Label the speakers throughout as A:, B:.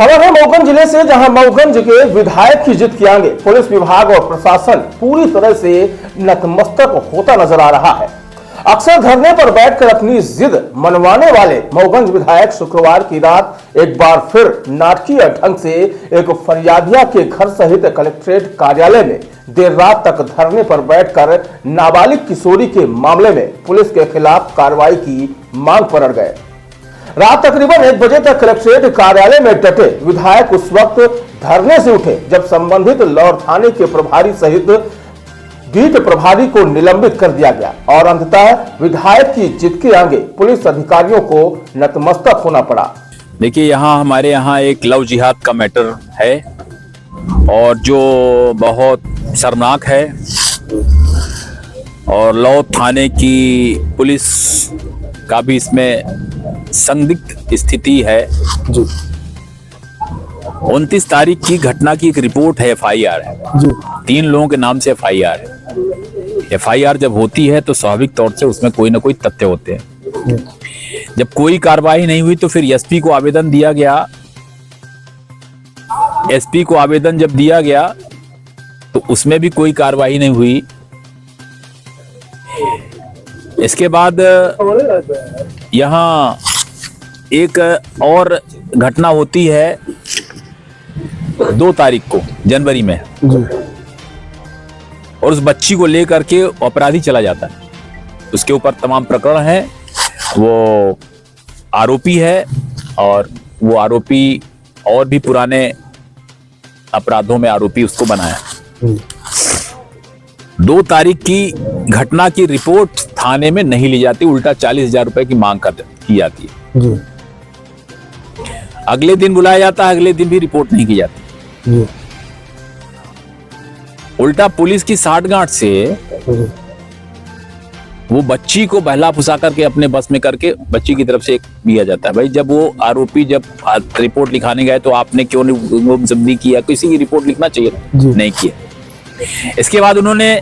A: खबर है मऊगंज जिले से, जहां मऊगंज के विधायक की जिद के आगे पुलिस विभाग और प्रशासन पूरी तरह से नतमस्तक होता नजर आ रहा है। अक्सर धरने पर बैठकर अपनी जिद मनवाने वाले मऊगंज विधायक शुक्रवार की रात एक बार फिर नाटकीय ढंग से एक फरियादिया के घर सहित कलेक्ट्रेट कार्यालय में देर रात तक धरने पर बैठकर नाबालिग किशोरी के मामले में पुलिस के खिलाफ कार्रवाई की मांग पर अड़ गए। रात तकरीबन 1 बजे तक कलेक्ट्रेट कार्यालय में डटे विधायक उस वक्त धरने से उठे जब संबंधित लौर थाने के प्रभारी सहित बीट प्रभारी को निलंबित कर दिया गया और अंततः विधायक की जिद के आगे पुलिस अधिकारियों को नतमस्तक होना पड़ा।
B: देखिए, हमारे यहाँ एक लव जिहाद का मैटर है और जो बहुत शर्मनाक है और लौ थाने की पुलिस का भी इसमें संदिग्ध स्थिति है। 29 तारीख की घटना की एक रिपोर्ट है, FIR है। 3 लोगों के नाम से FIR है। FIR जब होती है तो स्वाभाविक तौर से उसमें कोई ना कोई तथ्य होते हैं। जब कोई कार्रवाई नहीं हुई तो फिर SP को आवेदन दिया गया। SP को आवेदन जब दिया गया तो उसमें भी कोई कार्रवाई नहीं हुई। इसके बाद यहाँ एक और घटना होती है 2 तारीख को जनवरी में और उस बच्ची को लेकर के अपराधी चला जाता है। उसके ऊपर तमाम प्रकरण है, वो आरोपी है और वो आरोपी और भी पुराने अपराधों में आरोपी उसको बनाया। 2 तारीख की घटना की रिपोर्ट थाने में नहीं ली जाती, उल्टा 40,000 रुपए की मांग की जाती है। अगले दिन बुलाया जाता है, अगले दिन भी रिपोर्ट नहीं की जाती। उल्टा पुलिस की साठगांठ से वो बच्ची को बहला फुसा करके अपने बस में करके बच्ची की तरफ से एक दिया जाता है। भाई, जब वो आरोपी जब रिपोर्ट लिखाने गए तो आपने क्यों नहीं किया? किसी की रिपोर्ट लिखना चाहिए, नहीं किया। इसके बाद उन्होंने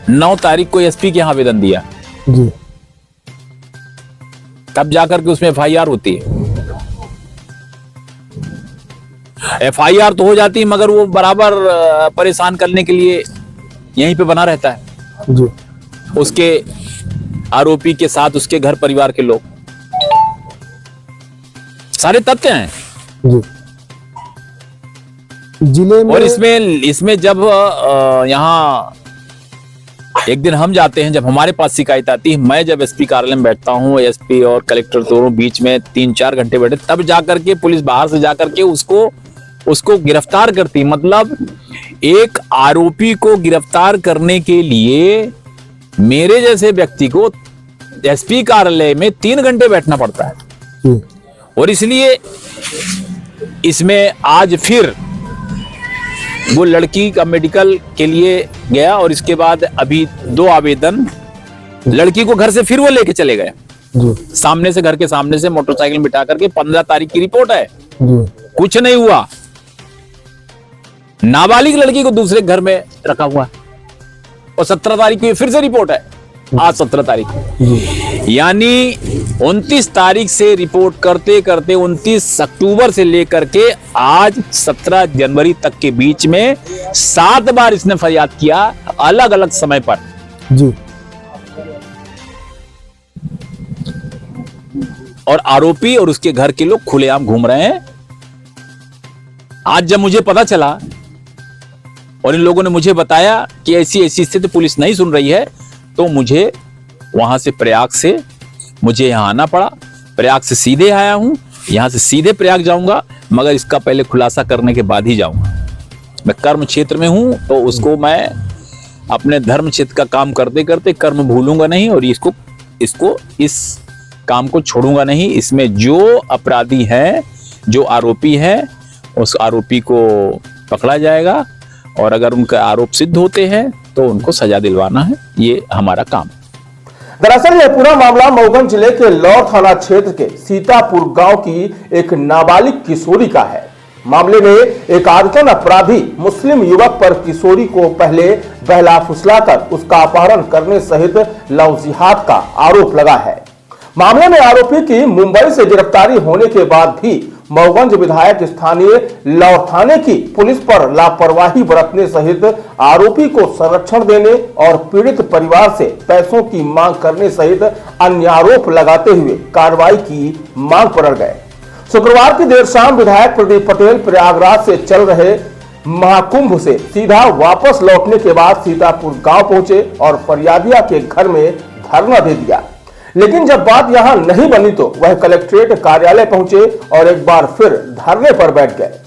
B: 9 तारीख को SP के यहाँ आवेदन दिया। तब जाकर के उसमें FIR होती है। FIR तो हो जाती है मगर वो बराबर परेशान करने के लिए यहीं पे बना रहता है जी। उसके आरोपी के साथ उसके घर परिवार के लोग, सारे तथ्य हैं जी। जिले में और इसमें जब यहाँ एक दिन हम जाते हैं, जब हमारे पास शिकायत आती है, मैं जब SP कार्यालय में बैठता हूँ, SP और कलेक्टर दोनों बीच में 3-4 घंटे बैठे, तब जाकर के पुलिस बाहर से जाकर के उसको गिरफ्तार करती। मतलब एक आरोपी को गिरफ्तार करने के लिए मेरे जैसे व्यक्ति को SP कार्यालय में 3 घंटे बैठना पड़ता है। और इसलिए इसमें आज फिर वो लड़की का मेडिकल के लिए गया और इसके बाद अभी 2 आवेदन लड़की को घर से फिर वो लेके चले गए। सामने से, घर के सामने से मोटरसाइकिल में बिठा करके। 15 तारीख की रिपोर्ट है, कुछ नहीं हुआ। नाबालिग लड़की को दूसरे घर में रखा हुआ और 17 तारीख की फिर से रिपोर्ट है, आज 17 तारीख। यानी 29 तारीख से रिपोर्ट करते करते 29 अक्टूबर से लेकर के आज 17 जनवरी तक के बीच में 7 बार इसने फरियाद किया, अलग अलग समय पर जी। और आरोपी और उसके घर के लोग खुलेआम घूम रहे हैं। आज जब मुझे पता चला और इन लोगों ने मुझे बताया कि ऐसी स्थिति पुलिस नहीं सुन रही है, तो मुझे वहां से प्रयाग से मुझे यहां आना पड़ा। प्रयाग से सीधे आया हूं, यहां से सीधे प्रयाग जाऊंगा, मगर इसका पहले खुलासा करने के बाद ही जाऊंगा। मैं कर्म क्षेत्र में हूं तो उसको मैं अपने धर्म क्षेत्र का काम करते करते कर्म भूलूंगा नहीं और इस काम को छोड़ूंगा नहीं। इसमें जो अपराधी हैं, जो आरोपी हैं, उस आरोपी को पकड़ा जाएगा और अगर उनका आरोप सिद्ध होते हैं तो उनको सजा दिलवाना है, ये हमारा काम।
A: दरअसल यह पूरा मामला मऊगंज जिले के लौर थाना क्षेत्र के सीतापुर गांव की एक नाबालिग किशोरी का है। मामले में एक आदतन अपराधी मुस्लिम युवक पर किशोरी को पहले बहला फुसलाकर उसका अपहरण करने सहित लव जिहाद का आरोप लगा है। मामले में आरोपी की मुंबई से गिरफ्तारी होने के बाद भी मऊगंज विधायक स्थानीय लौर थाने की पुलिस पर लापरवाही बरतने सहित आरोपी को संरक्षण देने और पीड़ित परिवार से पैसों की मांग करने सहित अन्य आरोप लगाते हुए कार्रवाई की मांग पर अड़ गए। शुक्रवार की देर शाम विधायक प्रदीप पटेल प्रयागराज से चल रहे महाकुंभ से सीधा वापस लौटने के बाद सीतापुर गांव पहुंचे और फरियादिया के घर में धरना दे दिया। लेकिन जब बात यहां नहीं बनी तो वह कलेक्ट्रेट कार्यालय पहुंचे और एक बार फिर धरने पर बैठ गए।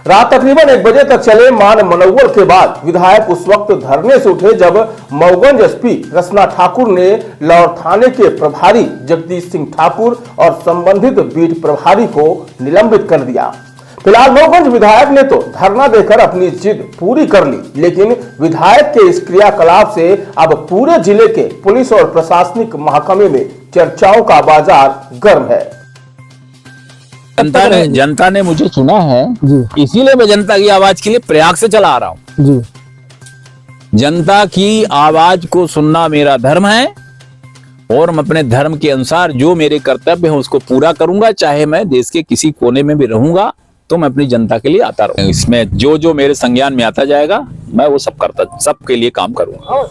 A: रात तकरीबन 1 बजे तक चले मान मनोवल के बाद विधायक उस वक्त धरने से उठे जब मऊगंज एसपी रसना ठाकुर ने लौर थाने के प्रभारी जगदीश सिंह ठाकुर और संबंधित बीट प्रभारी को निलंबित कर दिया। फिलहाल मऊगंज विधायक ने तो धरना देकर अपनी जिद पूरी कर ली, लेकिन विधायक के इस क्रियाकलाप से अब पूरे जिले के पुलिस और प्रशासनिक महकमे में चर्चाओं का बाजार गर्म है।
B: जनता ने मुझे चुना है, इसीलिए मैं जनता की आवाज के लिए प्रयाग से चला आ रहा हूँ जी। जनता की आवाज को सुनना मेरा धर्म है और मैं अपने धर्म के अनुसार जो मेरे कर्तव्य हैं उसको पूरा करूंगा, चाहे मैं देश के किसी कोने में भी रहूंगा तो मैं अपनी जनता के लिए आता रहूंगा। इसमें जो जो मेरे संज्ञान में आता जाएगा मैं वो सब करता, सबके लिए काम करूंगा।